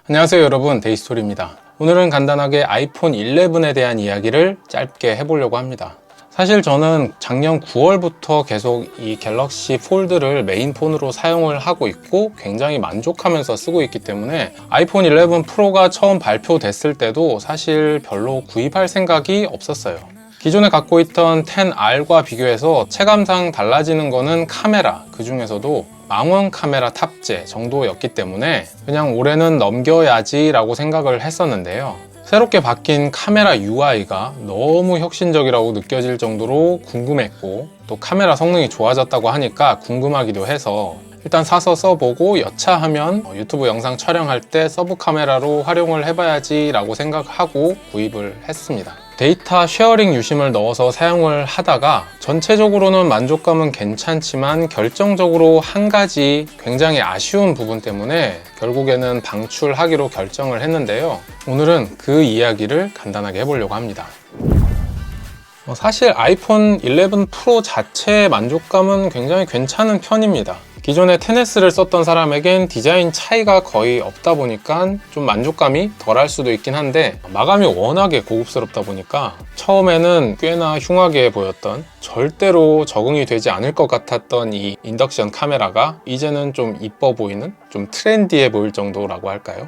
안녕하세요 여러분, 데이스토리입니다. 오늘은 간단하게 아이폰 11에 대한 이야기를 짧게 해보려고 합니다. 사실 저는 작년 9월부터 계속 이 갤럭시 폴드를 메인폰으로 사용을 하고 있고 굉장히 만족하면서 쓰고 있기 때문에 아이폰 11 프로가 처음 발표됐을 때도 사실 별로 구입할 생각이 없었어요. 기존에 갖고 있던 10R과 비교해서 체감상 달라지는 거는 카메라, 그 중에서도 망원 카메라 탑재 정도였기 때문에 그냥 올해는 넘겨야지 라고 생각을 했었는데요. 새롭게 바뀐 카메라 UI가 너무 혁신적이라고 느껴질 정도로 궁금했고, 또 카메라 성능이 좋아졌다고 하니까 궁금하기도 해서 일단 사서 써보고 여차하면 유튜브 영상 촬영할 때 서브 카메라로 활용을 해봐야지 라고 생각하고 구입을 했습니다. 데이터 쉐어링 유심을 넣어서 사용을 하다가 전체적으로는 만족감은 괜찮지만 결정적으로 한 가지 굉장히 아쉬운 부분 때문에 결국에는 방출하기로 결정을 했는데요. 오늘은 그 이야기를 간단하게 해보려고 합니다. 사실 아이폰 11 프로 자체의 만족감은 굉장히 괜찮은 편입니다. 기존에 10S를 썼던 사람에겐 디자인 차이가 거의 없다 보니까 좀 만족감이 덜할 수도 있긴 한데, 마감이 워낙에 고급스럽다 보니까 처음에는 꽤나 흉하게 보였던, 절대로 적응이 되지 않을 것 같았던 이 인덕션 카메라가 이제는 좀 이뻐 보이는, 좀 트렌디해 보일 정도라고 할까요?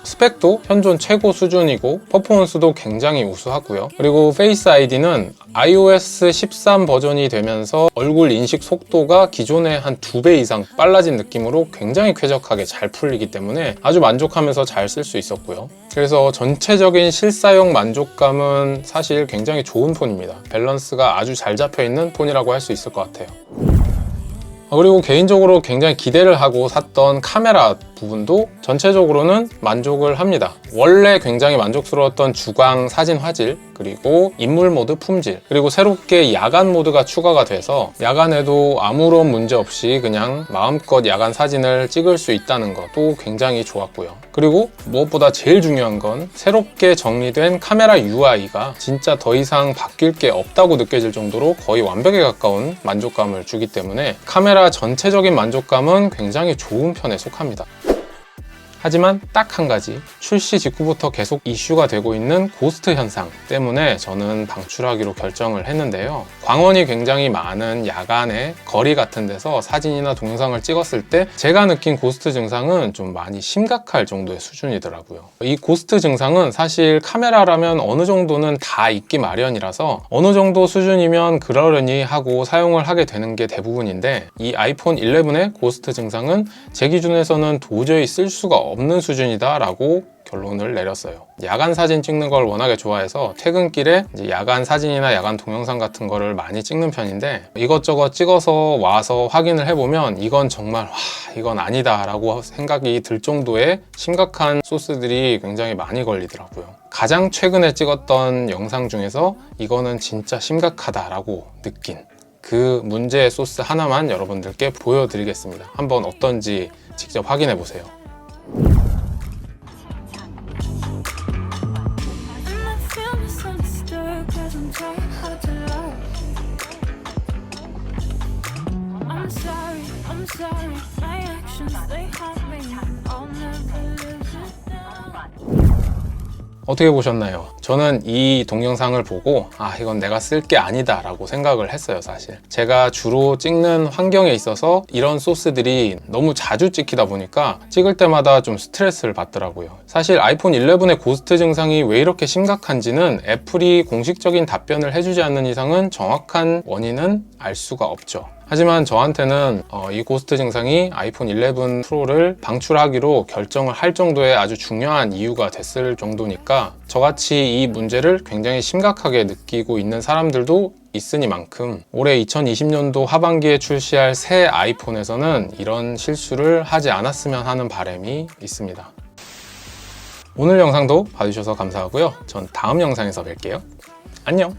스펙도 현존 최고 수준이고 퍼포먼스도 굉장히 우수하고요. 그리고 페이스 아이디는 iOS 13 버전이 되면서 얼굴 인식 속도가 기존의 한 2배 이상 빨라진 느낌으로 굉장히 쾌적하게 잘 풀리기 때문에 아주 만족하면서 잘 쓸 수 있었고요. 그래서 전체적인 실사용 만족감은 사실 굉장히 좋은 폰입니다. 밸런스가 아주 잘 잡혀있는 폰이라고 할 수 있을 것 같아요. 그리고 개인적으로 굉장히 기대를 하고 샀던 카메라 부분도 전체적으로는 만족을 합니다. 원래 굉장히 만족스러웠던 주광 사진 화질, 그리고 인물 모드 품질, 그리고 새롭게 야간 모드가 추가가 돼서 야간에도 아무런 문제 없이 그냥 마음껏 야간 사진을 찍을 수 있다는 것도 굉장히 좋았고요. 그리고 무엇보다 제일 중요한 건 새롭게 정리된 카메라 UI가 진짜 더 이상 바뀔 게 없다고 느껴질 정도로 거의 완벽에 가까운 만족감을 주기 때문에 카메라 전체적인 만족감은 굉장히 좋은 편에 속합니다. 하지만 딱 한 가지, 출시 직후부터 계속 이슈가 되고 있는 고스트 현상 때문에 저는 방출하기로 결정을 했는데요. 광원이 굉장히 많은 야간의 거리 같은 데서 사진이나 동영상을 찍었을 때 제가 느낀 고스트 증상은 좀 많이 심각할 정도의 수준이더라고요. 이 고스트 증상은 사실 카메라라면 어느 정도는 다 있기 마련이라서 어느 정도 수준이면 그러려니 하고 사용을 하게 되는 게 대부분인데, 이 아이폰 11의 고스트 증상은 제 기준에서는 도저히 쓸 수가 없는 수준이다 라고 결론을 내렸어요. 야간 사진 찍는 걸 워낙에 좋아해서 퇴근길에 이제 야간 사진이나 야간 동영상 같은 거를 많이 찍는 편인데, 이것저것 찍어서 와서 확인을 해보면 이건 정말 이건 아니다 라고 생각이 들 정도의 심각한 소스들이 굉장히 많이 걸리더라고요. 가장 최근에 찍었던 영상 중에서 이거는 진짜 심각하다 라고 느낀 그 문제의 소스 하나만 여러분들께 보여드리겠습니다. 한번 어떤지 직접 확인해 보세요. 어떻게 보셨나요? 저는 이 동영상을 보고 이건 내가 쓸 게 아니다 라고 생각을 했어요. 사실 제가 주로 찍는 환경에 있어서 이런 소스들이 너무 자주 찍히다 보니까 찍을 때마다 좀 스트레스를 받더라고요. 사실 아이폰 11의 고스트 증상이 왜 이렇게 심각한지는 애플이 공식적인 답변을 해주지 않는 이상은 정확한 원인은 알 수가 없죠. 하지만 저한테는 이 고스트 증상이 아이폰 11 프로를 방출하기로 결정을 할 정도의 아주 중요한 이유가 됐을 정도니까, 저같이 이 문제를 굉장히 심각하게 느끼고 있는 사람들도 있으니만큼 올해 2020년도 하반기에 출시할 새 아이폰에서는 이런 실수를 하지 않았으면 하는 바람이 있습니다. 오늘 영상도 봐주셔서 감사하고요. 전 다음 영상에서 뵐게요. 안녕!